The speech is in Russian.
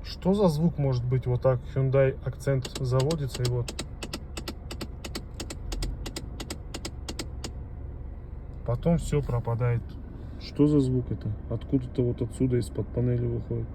Что за звук может быть вот так? Hyundai Accent заводится и вот. Потом все пропадает. Что за звук это? Откуда-то вот отсюда из-под панели выходит.